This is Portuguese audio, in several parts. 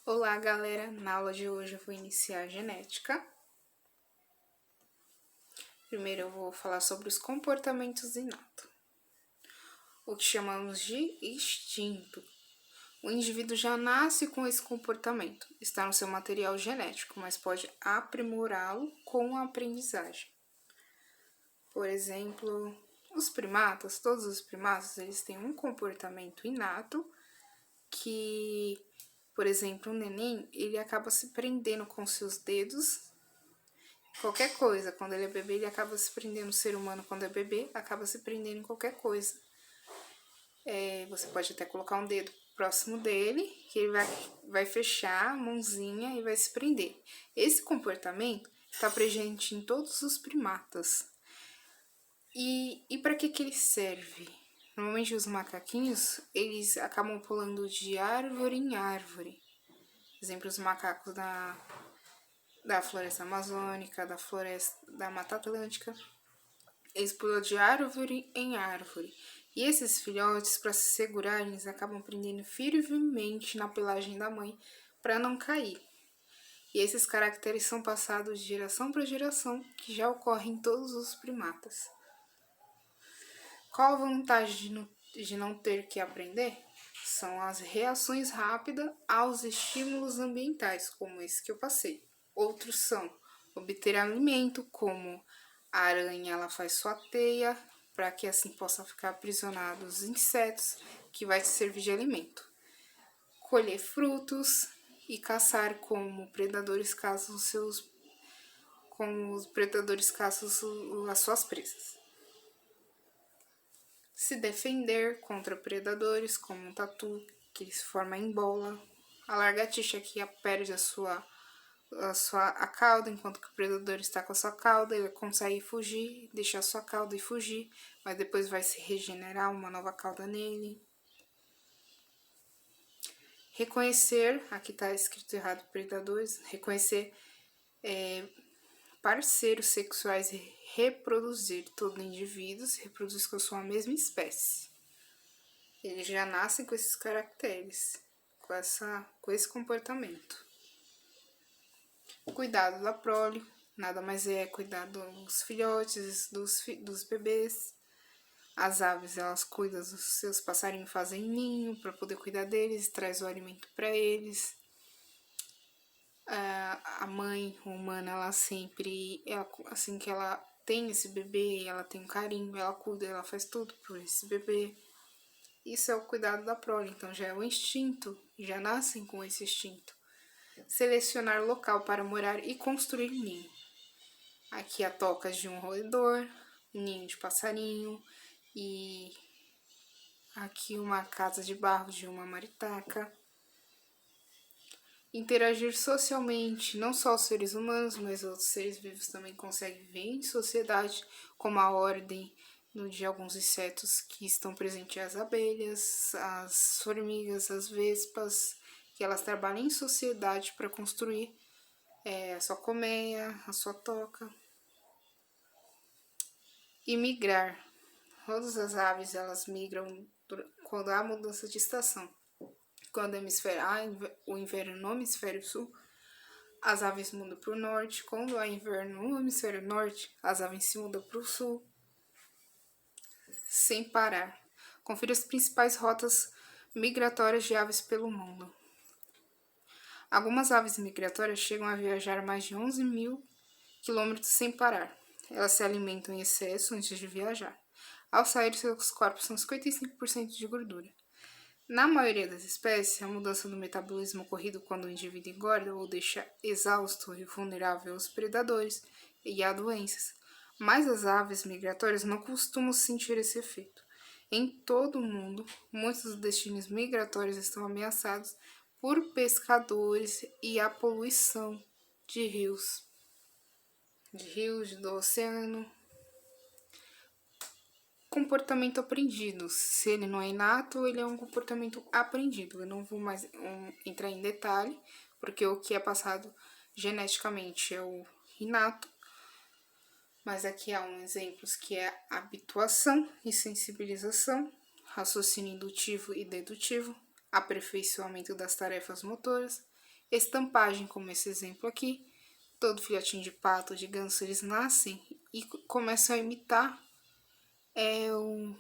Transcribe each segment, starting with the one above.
Olá, galera! Na aula de hoje eu vou iniciar a genética. Primeiro eu vou falar sobre os comportamentos inatos, o que chamamos de instinto. O indivíduo já nasce com esse comportamento, está no seu material genético, mas pode aprimorá-lo com a aprendizagem. Por exemplo, todos os primatas, eles têm um comportamento inato que, por exemplo, o neném, ele acaba se prendendo com seus dedos. Qualquer coisa, quando ele é bebê, ele acaba se prendendo. O ser humano, quando é bebê, acaba se prendendo em qualquer coisa. Você pode até colocar um dedo próximo dele, que ele vai fechar a mãozinha e vai se prender. Esse comportamento está presente em todos os primatas. E para que ele serve? Normalmente os macaquinhos, eles acabam pulando de árvore em árvore. Por exemplo, os macacos da floresta amazônica, da Mata Atlântica, eles pulam de árvore em árvore. E esses filhotes, para se segurarem, eles acabam prendendo firmemente na pelagem da mãe para não cair. E esses caracteres são passados de geração para geração, que já ocorre em todos os primatas. Qual a vantagem de não ter que aprender? São as reações rápidas aos estímulos ambientais, como esse que eu passei. Outros são obter alimento, como a aranha, ela faz sua teia, para que assim possa ficar aprisionados os insetos, que vai te servir de alimento. Colher frutos e caçar, como predadores caçam as suas presas. Se defender contra predadores, como um tatu, que se forma em bola. A lagartixa, que perde a cauda, enquanto que o predador está com a sua cauda, ele consegue fugir, deixar a sua cauda e fugir, mas depois vai se regenerar uma nova cauda nele. Reconhecer, aqui está escrito errado predadores, reconhecer parceiros sexuais e reproduzir. Todo indivíduo se reproduz com a sua mesma espécie. Eles já nascem com esses caracteres, com esse comportamento. Cuidado da prole, nada mais é cuidar dos filhotes, dos bebês. As aves, elas cuidam dos seus passarinhos, fazem ninho para poder cuidar deles, traz o alimento para eles. A mãe humana, ela sempre, assim que ela tem esse bebê, ela tem um carinho, ela cuida, ela faz tudo por esse bebê. Isso é o cuidado da prole, então já é o instinto, já nascem com esse instinto. Selecionar local para morar e construir ninho. Aqui a toca de um roedor, ninho de passarinho e aqui uma casa de barro de uma maritaca. Interagir socialmente, não só os seres humanos, mas outros seres vivos também conseguem viver em sociedade, como a ordem de alguns insetos que estão presentes, as abelhas, as formigas, as vespas, que elas trabalham em sociedade para construir a sua colmeia, a sua toca. E migrar. Todas as aves, elas migram quando há mudança de estação. Quando o inverno no hemisfério sul, as aves mudam para o norte. Quando há inverno no hemisfério norte, as aves se mudam para o sul. Sem parar. Confira as principais rotas migratórias de aves pelo mundo. Algumas aves migratórias chegam a viajar mais de 11 mil quilômetros sem parar. Elas se alimentam em excesso antes de viajar. Ao sair, seus corpos são 55% de gordura. Na maioria das espécies, a mudança do metabolismo ocorrido quando o indivíduo engorda ou deixa exausto e vulnerável aos predadores e a doenças. Mas as aves migratórias não costumam sentir esse efeito. Em todo o mundo, muitos dos destinos migratórios estão ameaçados por pescadores e a poluição de rios, do oceano. Comportamento aprendido. Se ele não é inato, ele é um comportamento aprendido. Eu não vou mais entrar em detalhe, porque o que é passado geneticamente é o inato. Mas aqui há exemplos que é habituação e sensibilização, raciocínio indutivo e dedutivo, aperfeiçoamento das tarefas motoras Estampagem, como esse exemplo aqui. Todo filhotinho de pato, de ganso, eles nascem e começam a imitar o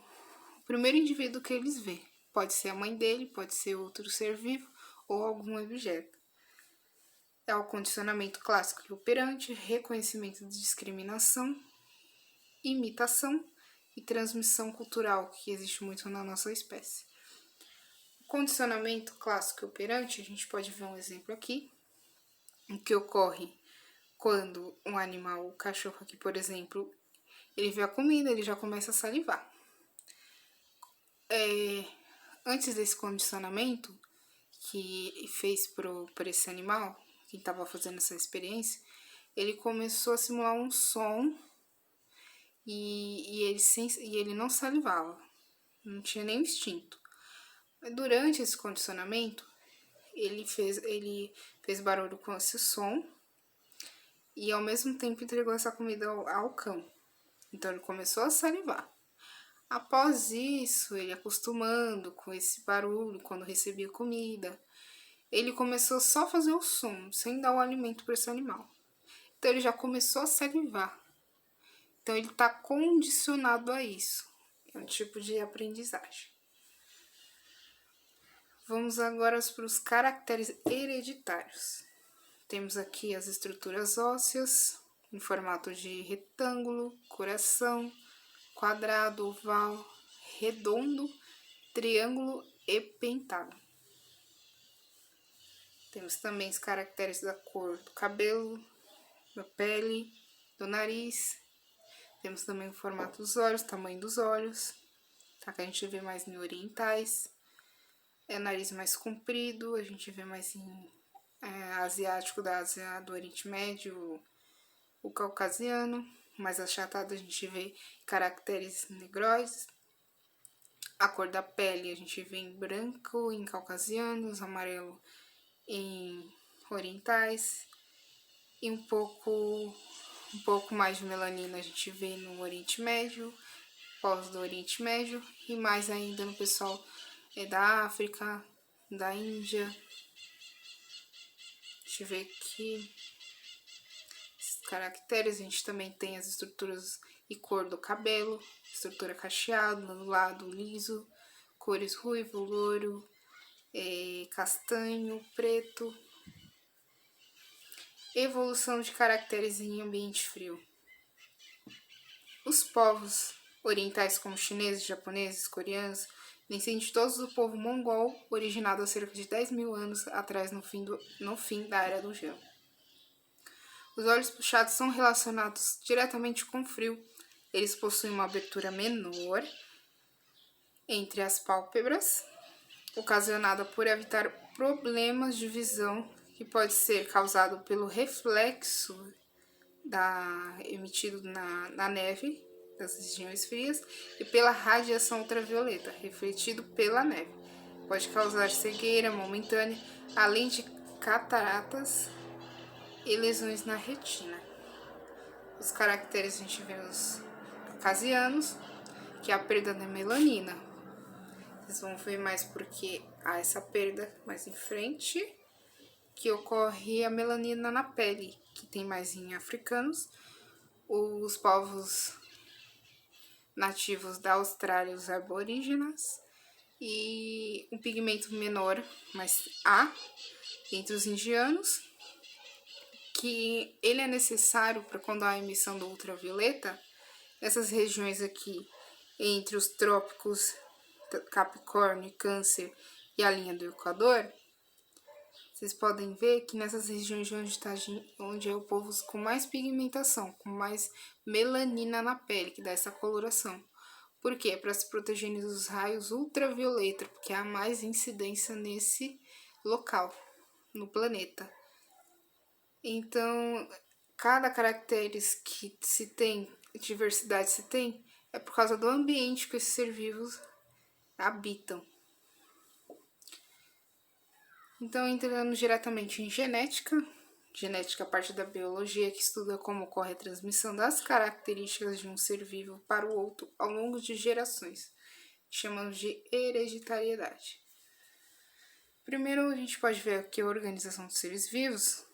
primeiro indivíduo que eles vê. Pode ser a mãe dele, pode ser outro ser vivo ou algum objeto. É o condicionamento clássico e operante, reconhecimento de discriminação, imitação e transmissão cultural, que existe muito na nossa espécie. O condicionamento clássico e operante, a gente pode ver um exemplo aqui, o que ocorre quando um animal, o cachorro aqui, por exemplo, ele vê a comida, ele já começa a salivar. Antes desse condicionamento que fez por esse animal, quem estava fazendo essa experiência, ele começou a simular um som e ele não salivava, não tinha nenhum instinto. Durante esse condicionamento, ele fez barulho com esse som e ao mesmo tempo entregou essa comida ao cão. Então ele começou a salivar. Após isso, ele acostumando com esse barulho quando recebia comida, ele começou só a fazer o som, sem dar o alimento para esse animal. Então ele já começou a salivar. Então ele está condicionado a isso. É um tipo de aprendizagem. Vamos agora para os caracteres hereditários. Temos aqui as estruturas ósseas, em formato de retângulo, coração, quadrado, oval, redondo, triângulo e pentágono. Temos também os caracteres da cor do cabelo, da pele, do nariz. Temos também o formato dos olhos, tamanho dos olhos, tá? Que a gente vê mais em orientais. É nariz mais comprido, a gente vê mais em asiático da Ásia, do Oriente Médio, o caucasiano. Mais achatado a gente vê caracteres negroides. A cor da pele a gente vê em branco em caucasianos, amarelo em orientais e um pouco mais de melanina a gente vê no Oriente Médio, povos do Oriente Médio e mais ainda no pessoal da África, da Índia. Deixa eu ver aqui esses caracteres. A gente também tem as estruturas e cor do cabelo, estrutura cacheado, ondulado, liso, cores ruivo, louro, castanho, preto. Evolução de caracteres em ambiente frio. Os povos orientais como chineses, japoneses, coreanos, descendem todos do povo mongol, originado há cerca de 10 mil anos atrás no fim da Era do Gelo. Os olhos puxados são relacionados diretamente com o frio. Eles possuem uma abertura menor entre as pálpebras, ocasionada por evitar problemas de visão que pode ser causado pelo reflexo emitido na neve das regiões frias e pela radiação ultravioleta refletido pela neve. Pode causar cegueira momentânea, além de cataratas e lesões na retina. Os caracteres a gente vê os caucasianos, que é a perda da melanina. Vocês vão ver mais porque há essa perda mais em frente, que ocorre a melanina na pele, que tem mais em africanos. Os povos nativos da Austrália, os aborígenas, e um pigmento menor, mas há, entre os indianos, que ele é necessário para quando há a emissão do ultravioleta, nessas regiões aqui, entre os trópicos, Capricórnio, Câncer e a linha do Equador. Vocês podem ver que nessas regiões onde é o povo com mais pigmentação, com mais melanina na pele, que dá essa coloração. Por quê? Para se proteger dos raios ultravioleta, porque há mais incidência nesse local, no planeta. Então, cada caracteres que se tem, diversidade se tem, é por causa do ambiente que esses seres vivos habitam. Então, entrando diretamente em genética é a parte da biologia que estuda como ocorre a transmissão das características de um ser vivo para o outro ao longo de gerações. Chamamos de hereditariedade. Primeiro, a gente pode ver aqui a organização dos seres vivos.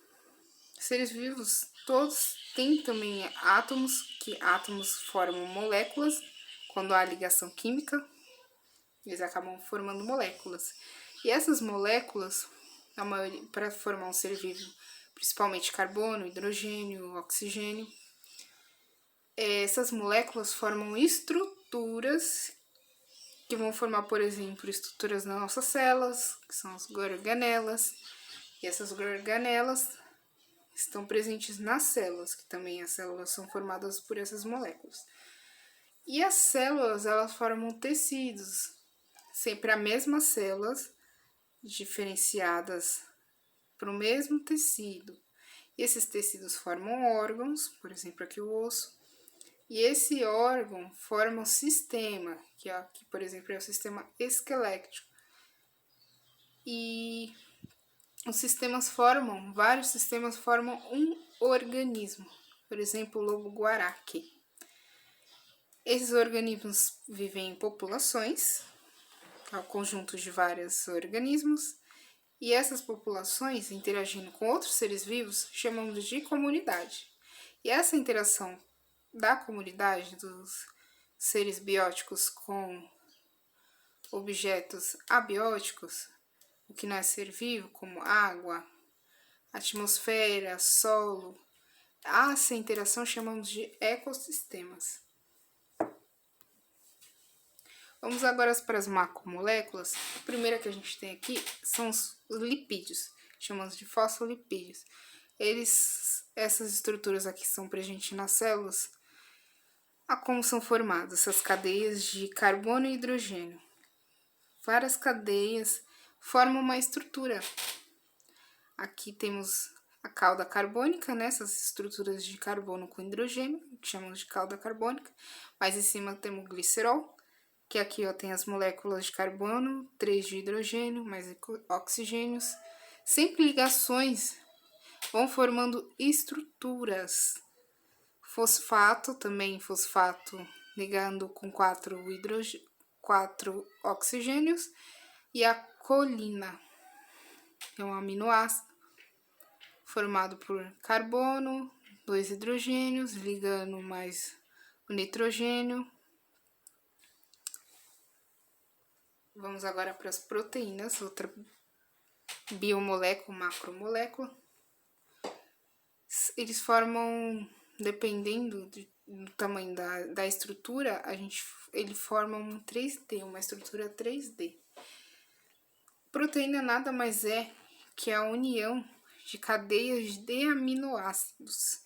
Seres vivos, todos têm também átomos, que átomos formam moléculas. Quando há ligação química, eles acabam formando moléculas. E essas moléculas, para formar um ser vivo, principalmente carbono, hidrogênio, oxigênio, essas moléculas formam estruturas que vão formar, por exemplo, estruturas nas nossas células, que são as organelas. E essas organelas estão presentes nas células, que também as células são formadas por essas moléculas. E as células, elas formam tecidos, sempre as mesmas células, diferenciadas para o mesmo tecido. E esses tecidos formam órgãos, por exemplo, aqui o osso. E esse órgão forma um sistema, que aqui, por exemplo, é o sistema esquelético. E vários sistemas formam um organismo, por exemplo, o lobo-guará aqui. Esses organismos vivem em populações, é o conjunto de vários organismos, e essas populações, interagindo com outros seres vivos, chamamos de comunidade. E essa interação da comunidade, dos seres bióticos com objetos abióticos, o que não é ser vivo, como água, atmosfera, solo, essa interação chamamos de ecossistemas. Vamos agora para as macromoléculas. A primeira que a gente tem aqui são os lipídios, chamamos de fosfolipídios. Essas estruturas aqui são presentes nas células. Como são formadas essas cadeias de carbono e hidrogênio? Várias cadeias formam uma estrutura. Aqui temos a cauda carbônica, né? Essas estruturas de carbono com hidrogênio, que chamamos de cauda carbônica. Mais em cima temos o glicerol, que aqui ó, tem as moléculas de carbono, 3 de hidrogênio, mais oxigênios. Sempre ligações vão formando estruturas. Fosfato, também fosfato ligando com 4 oxigênios. E a colina, que é um aminoácido formado por carbono, 2 hidrogênios, ligando mais o nitrogênio. Vamos agora para as proteínas, outra biomolécula, macromolécula. Eles formam, dependendo do tamanho da estrutura, ele forma um 3D, uma estrutura 3D. Proteína nada mais é que a união de cadeias de aminoácidos.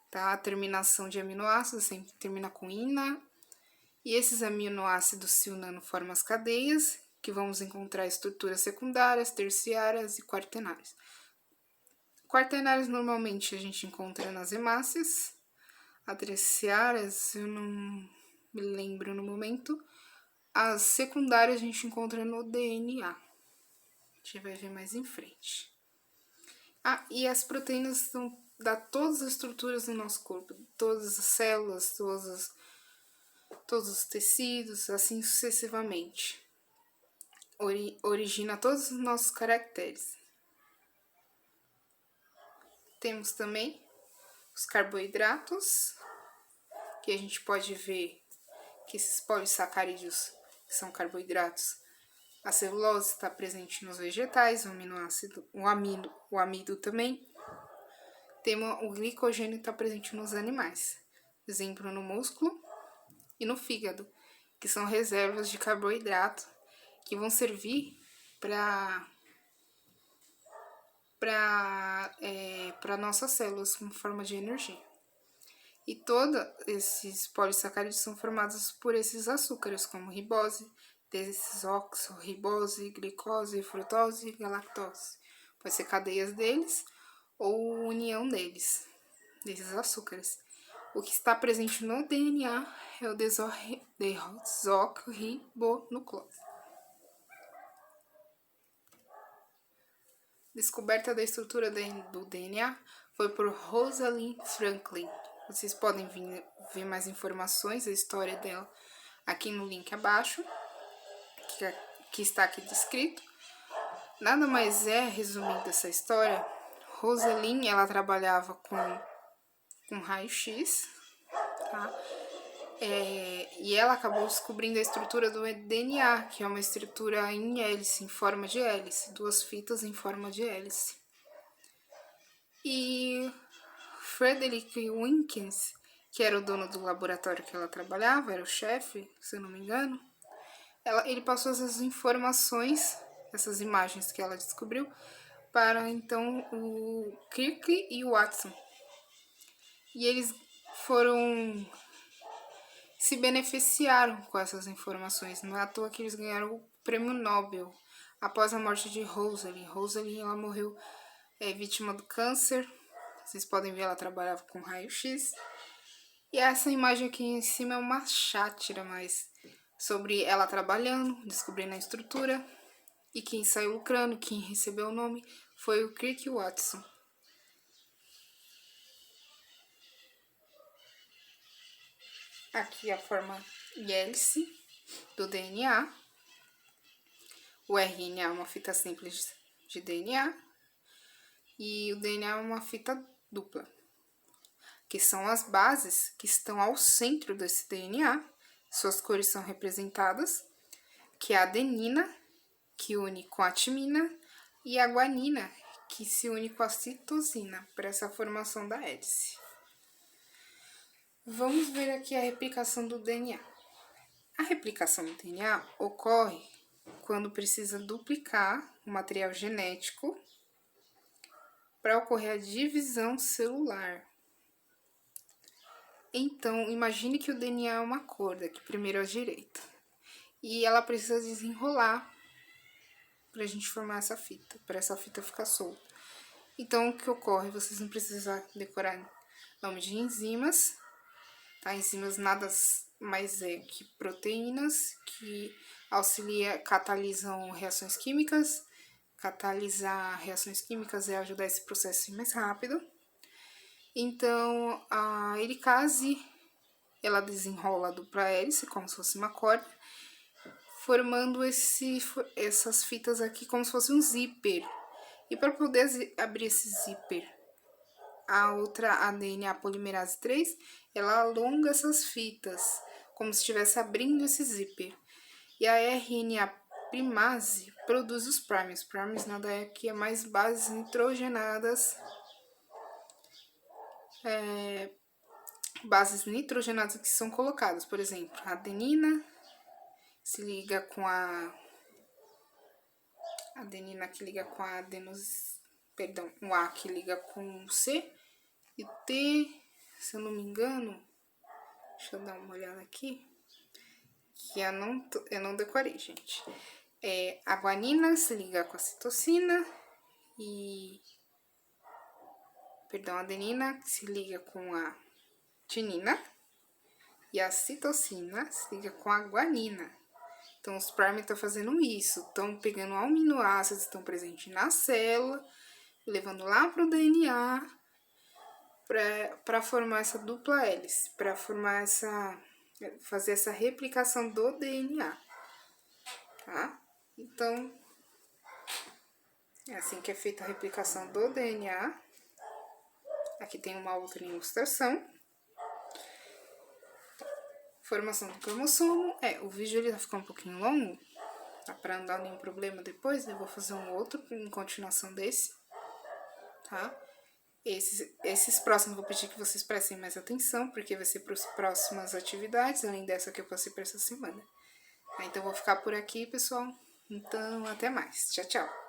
Tá? A terminação de aminoácidos sempre termina com ina. E esses aminoácidos se unindo formam as cadeias, que vamos encontrar estruturas secundárias, terciárias e quaternárias. Quaternárias normalmente a gente encontra nas hemácias. As terciárias eu não me lembro no momento. As secundárias a gente encontra no DNA. A gente vai ver mais em frente. E as proteínas dão todas as estruturas do nosso corpo, todas as células, todos os tecidos, assim sucessivamente. Origina todos os nossos caracteres. Temos também os carboidratos, que a gente pode ver que esses polissacarídeos, que são carboidratos, a celulose está presente nos vegetais, o aminoácido, o amido também. O glicogênio está presente nos animais, exemplo no músculo e no fígado, que são reservas de carboidrato que vão servir para nossas células como forma de energia. E todos esses polissacarídeos são formados por esses açúcares, como ribose, desoxirribose, glicose, frutose e galactose. Pode ser cadeias deles ou união deles, desses açúcares. O que está presente no DNA é o desoxirribonucleose. Descoberta da estrutura do DNA foi por Rosalind Franklin. Vocês podem ver mais informações, a história dela, aqui no link abaixo, que está aqui descrito. Nada mais é, resumindo essa história, Rosalind, ela trabalhava com raio-x, tá? E ela acabou descobrindo a estrutura do DNA, que é uma estrutura em hélice, em forma de hélice, 2 fitas em forma de hélice. E Frederick Winkins, que era o dono do laboratório que ela trabalhava, era o chefe, se eu não me engano, ele passou essas informações, essas imagens que ela descobriu, para então o Crick e o Watson. E eles se beneficiaram com essas informações. Não é à toa que eles ganharam o prêmio Nobel após a morte de Rosalind. Rosalind, ela morreu vítima do câncer. Vocês podem ver, ela trabalhava com raio-x. E essa imagem aqui em cima é uma sátira, mas sobre ela trabalhando, descobrindo a estrutura. E quem saiu lucrando, quem recebeu o nome, foi o Crick Watson. Aqui a forma hélice do DNA. O RNA é uma fita simples de DNA. E o DNA é uma fita dupla, que são as bases que estão ao centro desse DNA. Suas cores são representadas, que é a adenina, que une com a timina, e a guanina, que se une com a citosina, para essa formação da hélice. Vamos ver aqui a replicação do DNA. A replicação do DNA ocorre quando precisa duplicar o material genético para ocorrer a divisão celular. Então, imagine que o DNA é uma corda, que primeiro é a direita, e ela precisa desenrolar para a gente formar essa fita, para essa fita ficar solta. Então, o que ocorre? Vocês vão precisar decorar nome de enzimas, tá? Enzimas nada mais é que proteínas que catalisam reações químicas. Catalisar reações químicas é ajudar esse processo a ir mais rápido. Então, a helicase, ela desenrola a dupla hélice, como se fosse uma corda, formando essas fitas aqui como se fosse um zíper. E para poder abrir esse zíper, a outra, a DNA polimerase 3, ela alonga essas fitas, como se estivesse abrindo esse zíper. E a RNA primase produz os primers. Primers nada é que é mais bases nitrogenadas, que são colocadas. Por exemplo, a adenina se liga com a adenina que liga com a o A que liga com o C, e o T, se eu não me engano, deixa eu dar uma olhada aqui, que eu não decorei, gente. A guanina se liga com a citosina a adenina se liga com a tinina e a citosina se liga com a guanina. Então, os primers estão fazendo isso, estão pegando aminoácidos que estão presentes na célula, levando lá para o DNA para formar essa dupla hélice, para fazer essa replicação do DNA, tá? Então, é assim que é feita a replicação do DNA. Aqui tem uma outra ilustração. Formação do cromossomo. O vídeo ele vai ficar um pouquinho longo, tá? Para não dar nenhum problema depois, eu vou fazer um outro em continuação desse, tá? Esses próximos eu vou pedir que vocês prestem mais atenção, porque vai ser para as próximas atividades, além dessa que eu passei para essa semana. Então, eu vou ficar por aqui, pessoal. Então, até mais. Tchau, tchau.